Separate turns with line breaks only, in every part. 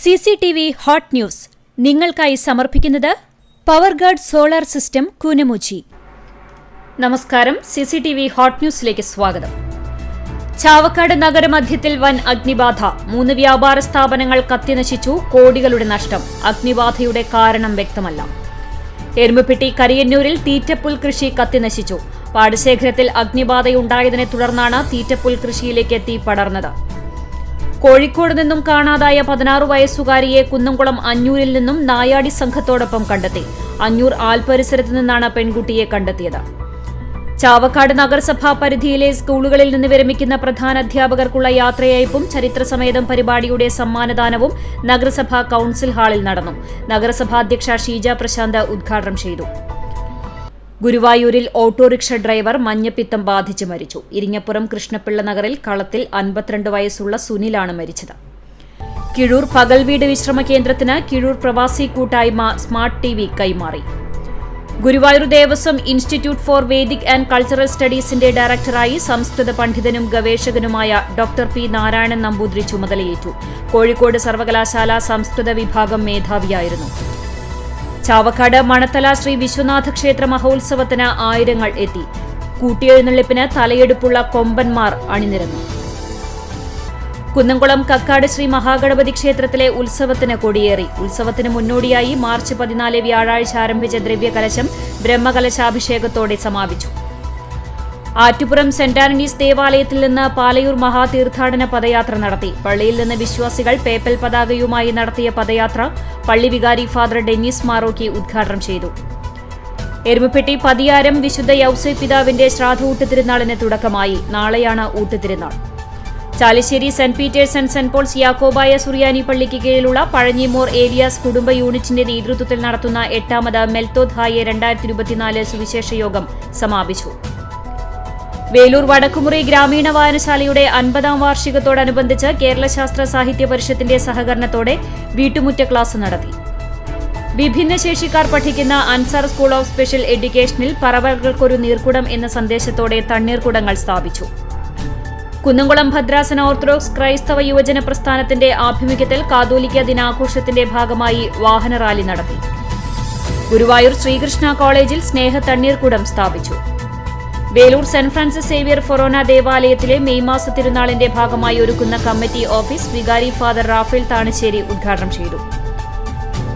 CCTV hot news നിങ്ങൾക്കായി സമർപ്പിക്കുന്നത് Powerguard solar system Koonamuchi. നമസ്കാരം. CCTV ഹോട്ട് ന്യൂസിലേക്ക് സ്വാഗതം. ചാവക്കാട് നഗരമധ്യത്തിൽ വൻ അഗ്നിബാധ. 3 വ്യാപാര സ്ഥാപനങ്ങൾ കത്തിനശിച്ചു. കോടികളുടെ നഷ്ടം. അഗ്നിബാധയുടെ കാരണം വ്യക്തമല്ല. എരുമപ്പെട്ടി കരിയന്നൂരിൽ തീറ്റപ്പുൽ കൃഷി കത്തിനശിച്ചു. പാടശേഖരത്തിൽ അഗ്നിബാധയുണ്ടായതിനെ തുടർന്നാണ് തീറ്റപ്പുൽ കൃഷിയിലേക്ക് തീ പടർന്നത്. കോഴിക്കോട് നിന്നും കാണാതായ 16 വയസ്സുകാരിയെ കുന്നംകുളം അഞ്ഞൂരിൽ നിന്നും നായാടി സംഘത്തോടൊപ്പം കണ്ടെത്തി. അഞ്ഞൂർ ആൽപരിസരത്ത് നിന്നാണ് പെൺകുട്ടിയെ കണ്ടെത്തിയത്. ചാവക്കാട് നഗരസഭാ പരിധിയിലെ സ്കൂളുകളിൽ നിന്ന് വിരമിക്കുന്ന പ്രധാനാധ്യാപകർക്കുള്ള യാത്രയയപ്പും ചരിത്രസമേതം പരിപാടിയുടെ സമ്മാനദാനവും നഗരസഭാ കൌൺസിൽ ഹാളിൽ നടന്നു. നഗരസഭാ അധ്യക്ഷ ഷീജ പ്രശാന്ത് ഉദ്ഘാടനം ചെയ്തു. ഗുരുവായൂരിൽ ഓട്ടോറിക്ഷ ഡ്രൈവർ മഞ്ഞപ്പിത്തം ബാധിച്ച് മരിച്ചു. ഇരിങ്ങപ്പുറം കൃഷ്ണപിള്ള നഗറിൽ കളത്തിൽ 52 വയസ്സുള്ള സുനിലാണ് മരിച്ചത്. കിഴൂർ പകൽ വീട് വിശ്രമ കേന്ദ്രത്തിന് കിഴൂർ പ്രവാസി കൂട്ടായ്മ സ്മാർട്ട് TV കൈമാറി. Guruvayur Devaswom institute for Vedic and cultural സ്റ്റഡീസിന്റെ ഡയറക്ടറായി സംസ്കൃത പണ്ഡിതനും ഗവേഷകനുമായ ഡോക്ടർ പി നാരായണൻ നമ്പൂതിരി ചുമതലയേറ്റു. കോഴിക്കോട് സർവകലാശാല സംസ്കൃത വിഭാഗം മേധാവിയായിരുന്നു. ചാവക്കാട് മണത്തല ശ്രീ വിശ്വനാഥ ക്ഷേത്ര മഹോത്സവത്തിന് ആയിരങ്ങൾ എത്തി. കൂട്ടിയെഴുന്നള്ളിപ്പിന് തലയെടുപ്പുള്ള കൊമ്പന്മാർ അണിനിരന്നു. കുന്നംകുളം കക്കാട് ശ്രീ മഹാഗണപതി ക്ഷേത്രത്തിലെ ഉത്സവത്തിന് കൊടിയേറി. ഉത്സവത്തിന് മുന്നോടിയായി മാർച്ച് 14 വ്യാഴാഴ്ച ആരംഭിച്ച ദ്രവ്യകലശം ബ്രഹ്മകലശാഭിഷേകത്തോടെ സമാപിച്ചു. ആറ്റുപുറം സെന്റ് ആന്റണീസ് ദേവാലയത്തിൽ നിന്ന് പാലയൂർ മഹാതീർത്ഥാടന പദയാത്ര നടത്തി. പള്ളിയിൽ നിന്ന് വിശ്വാസികൾ പേപ്പൽ പതാകയുമായി നടത്തിയ പദയാത്ര പള്ളി വികാരി ഫാദർ ഡെന്നീസ് മാറോക്കി ഉദ്ഘാടനം ചെയ്തു. എരുമപ്പെട്ടി പതിയാരം വിശുദ്ധ യൗസേ പിതാവിന്റെ ശ്രാദ്ധ തിരുനാളിന് തുടക്കമായി. നാളെയാണ് ഊട്ടുതിരുനാൾ. Chalissery saint Peter's and saint Paul's യാക്കോബായ സുറിയാനി പള്ളിക്ക് കീഴിലുള്ള പഴഞ്ഞിമോർ ഏലിയാസ് കുടുംബ യൂണിറ്റിന്റെ നേതൃത്വത്തിൽ നടത്തുന്ന 8ാമത് മെൽത്തോദ്ഹായെ 2024 സുവിശേഷ യോഗം സമാപിച്ചു. വേലൂർ വടക്കുമുറി ഗ്രാമീണ വായനശാലയുടെ 50ാം വാർഷികത്തോടനുബന്ധിച്ച് കേരള ശാസ്ത്ര സാഹിത്യ പരിഷത്തിന്റെ സഹകരണത്തോടെ വീട്ടുമുറ്റ ക്ലാസ് നടത്തി. വിഭിന്നശേഷിക്കാർ പഠിക്കുന്ന അൻസാർ സ്കൂൾ ഓഫ് സ്പെഷ്യൽ എഡ്യൂക്കേഷനിൽ പറവകൾക്കൊരു നീർക്കുടം എന്ന സന്ദേശത്തോടെ തണ്ണീർക്കുടങ്ങൾ സ്ഥാപിച്ചു. കുന്നംകുളം ഭദ്രാസന ഓർത്തഡോക്സ് ക്രൈസ്തവ യുവജന പ്രസ്ഥാനത്തിന്റെ ആഭിമുഖ്യത്തിൽ കാതോലിക്ക ദിനാഘോഷത്തിന്റെ ഭാഗമായി വാഹന റാലി നടത്തി. ഗുരുവായൂർ ശ്രീകൃഷ്ണ കോളേജിൽ സ്നേഹ തണ്ണീർക്കുടം സ്ഥാപിച്ചു. വേലൂർ സെന്റ് ഫ്രാൻസിസ് സേവിയർ ഫൊറോന ദേവാലയത്തിലെ മെയ് മാസ തിരുനാളിന്റെ ഭാഗമായി ഒരുക്കുന്ന കമ്മിറ്റി ഓഫീസ് വികാരി ഫാദർ റാഫേൽ താണശ്ശേരി ഉദ്ഘാടനം ചെയ്തു.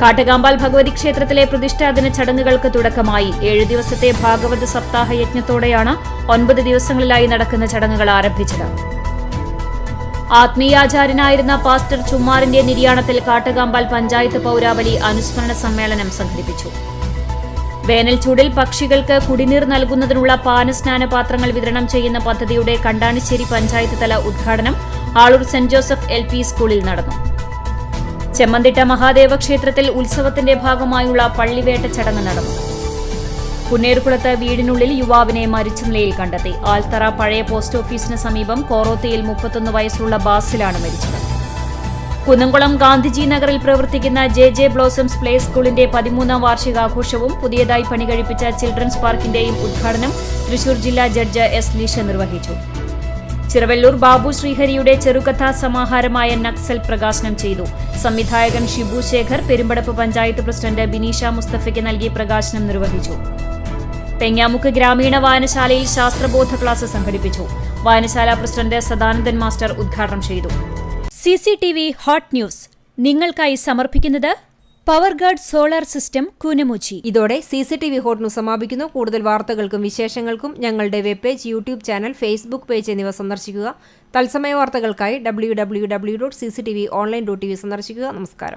കാട്ടകാമ്പാൽ ഭഗവതി ക്ഷേത്രത്തിലെ പ്രതിഷ്ഠാദിന ചടങ്ങുകൾക്ക് തുടക്കമായി. 7 ദിവസത്തെ ഭാഗവത സപ്താഹ യജ്ഞത്തോടെയാണ് 9 ദിവസങ്ങളിലായി നടക്കുന്ന ചടങ്ങുകൾ ആരംഭിച്ചത്. ആത്മീയാചാര്യനായിരുന്ന പാസ്റ്റർ ചുമ്മാറിന്റെ നിര്യാണത്തിൽ കാട്ടകാമ്പാൽ പഞ്ചായത്ത് പൌരാവലി അനുസ്മരണ സമ്മേളനം സംഘടിപ്പിച്ചു. വേനൽ ചൂടിൽ പക്ഷികൾക്ക് കുടിനീർ നൽകുന്നതിനുള്ള പാനസ്നാന പാത്രങ്ങൾ വിതരണം ചെയ്യുന്ന പദ്ധതിയുടെ കണ്ടാണിശ്ശേരി പഞ്ചായത്ത് തല ഉദ്ഘാടനം ആളൂർ സെന്റ് ജോസഫ് LP സ്കൂളിൽ നടന്നു. ചെമ്മന്തിട്ട മഹാദേവ ക്ഷേത്രത്തിൽ ഉത്സവത്തിന്റെ ഭാഗമായുള്ള പള്ളിവേട്ട ചടങ്ങ് നടന്നു. കുന്നേറുകുളത്ത് വീടിനുള്ളിൽ യുവാവിനെ മരിച്ച നിലയിൽ കണ്ടെത്തി. ആൽത്തറ പഴയ പോസ്റ്റ് ഓഫീസിന് സമീപം കോറോത്തയിൽ 31 വയസ്സുള്ള ബാസിലാണ് മരിച്ചത്. കുന്നംകുളം ഗാന്ധിജി നഗറിൽ പ്രവർത്തിക്കുന്ന JJ ബ്ലോസംസ് പ്ലേ സ്കൂളിന്റെ 13ാം വാർഷികാഘോഷവും പുതിയതായി പണികഴിപ്പിച്ച ചിൽഡ്രൻസ് പാർക്കിന്റെയും ഉദ്ഘാടനം തൃശൂർ ജില്ലാ ജഡ്ജ് S. ലീഷ നിർവഹിച്ചു. ചിറവല്ലൂർ ബാബു ശ്രീഹരിയുടെ ചെറുകഥാ സമാഹാരമായ നക്സൽ പ്രകാശനം ചെയ്തു. സംവിധായകൻ ഷിബു ശേഖർ പെരുമ്പടപ്പ് പഞ്ചായത്ത് പ്രസിഡന്റ് ബിനീഷ മുസ്തഫയ്ക്ക് നൽകി പ്രകാശനം നിർവഹിച്ചു. പെങ്ങാമുക്ക് ഗ്രാമീണ വായനശാലയിൽ ശാസ്ത്രബോധ ക്ലാസ് സംഘടിപ്പിച്ചു. വായനശാല പ്രസിഡന്റ് സദാനന്ദൻ മാസ്റ്റർ ഉദ്ഘാടനം ചെയ്തു. CCTV ഹോട്ട് ന്യൂസ് നിങ്ങൾക്കായി സമർപ്പിക്കുന്നത് പവർഗാർഡ് സോളാർ സിസ്റ്റം കൂനമുച്ചി.
ഇതോടെ CCTV ഹോട്ട് ന്യൂസ് സമാപിക്കുന്നു. കൂടുതൽ വാർത്തകൾക്കും വിശേഷങ്ങൾക്കും ഞങ്ങളുടെ web page, YouTube channel, Facebook page എന്നിവ സന്ദർശിക്കുക. തത്സമയ വാർത്തകൾക്കായി www.cctvonline.tv സന്ദർശിക്കുക. നമസ്കാരം.